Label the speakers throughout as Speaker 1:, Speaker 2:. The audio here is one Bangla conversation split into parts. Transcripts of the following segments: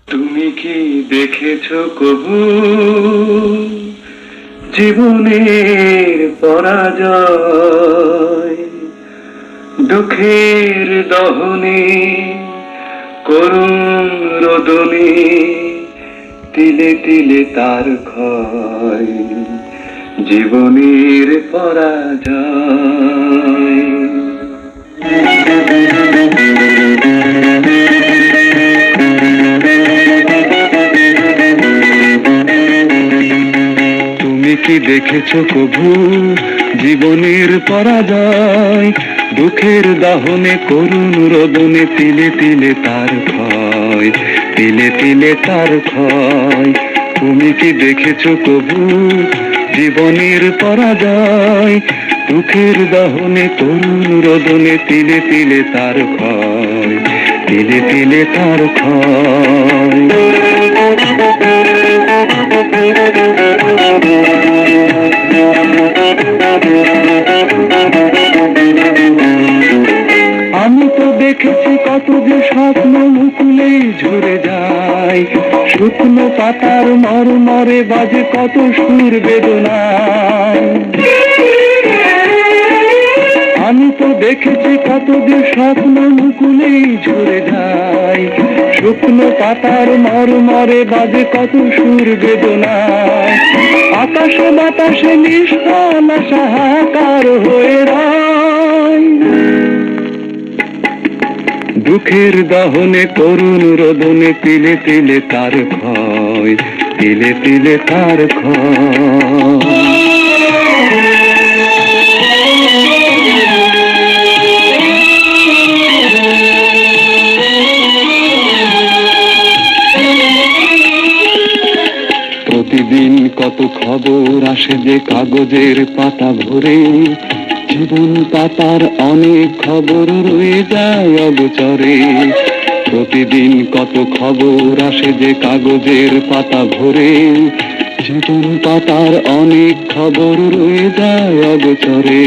Speaker 1: তুমি কি দেখেছো কবু জীবনের পরাজয়? দুঃখের দহনে করুণ রোদনে তিলে তিলে তার ক্ষয়, জীবনের পরাজয়। তুমি কি দেখেছো কবু জীবনের পরাজয়? দুঃখের দাহনে করুণ রোদনে তিলে তিলে তার ক্ষয়, তিলে তিলে তার ক্ষয়। তুমি কি দেখেছো কবু জীবনের পরাজয়? দুঃখের দাহনে করুণ রোদনে তিলে তিলে তার ক্ষয়, তিলে তিলে তার ক্ষয়। আমি তো দেখেছি কত যে স্বপ্ন মুকুলে ঝরে যায়, শুকনো পাতার মরমরে বাজে কত সুর বেদনায়। আমি তো দেখেছি কত যে স্বপ্ন মুকুলে ঝরে যায়, শুকনো পাতার মরমরে বাজে কত সুর বেদনায়। আকাশে বাতাসে নিষ্ফল হাহাকার হয়ে রয়, দুঃখের দহনে করুণ রোদনে তিলে তিলে তার ক্ষয়, তিলে তিলে তার ক্ষয়। প্রতিদিন কত খবর আসে যে কাগজের পাতা ভরে, জীবন পাতার অনেক খবর রয়ে যায় অগোচরে। প্রতিদিন কত খবর আসে যে কাগজের পাতা ভরে, জীবন পাতার অনেক খবর রয়ে যায় অগোচরে।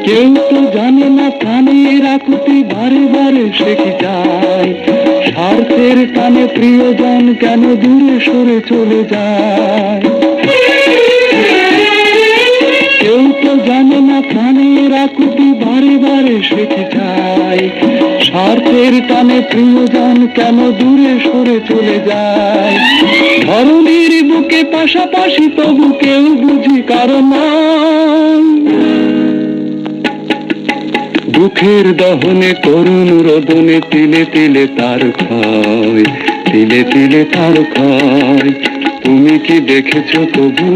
Speaker 1: কেউ তো জানে না প্রাণের আকুতি বারে বারে সে কি চায়, স্বার্থের টানে প্রিয়জন কেন দূরে সরে চলে যায়। কেউ তো জানে না প্রাণের আকুতি বারে বারে সে কি চায়, স্বার্থের টানে প্রিয়জন কেন দূরে সরে চলে যায়। ধরনীর বুকে পাশাপাশি তবু কেউ বুঝি কারণ দুঃখের দহনে করুণ রোদনে তিলে তিলে তার ক্ষয়, তিলে তিলে তার ক্ষয়। তুমি কি দেখেছো তবু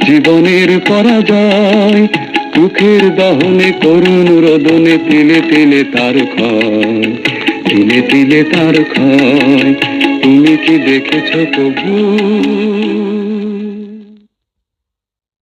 Speaker 1: জীবনের পরাজয়? দুঃখের দহনে করুণ রোদনে তিলে তিলে তার ক্ষয়, তিলে তিলে তার ক্ষয়। তুমি কি দেখেছো তবু?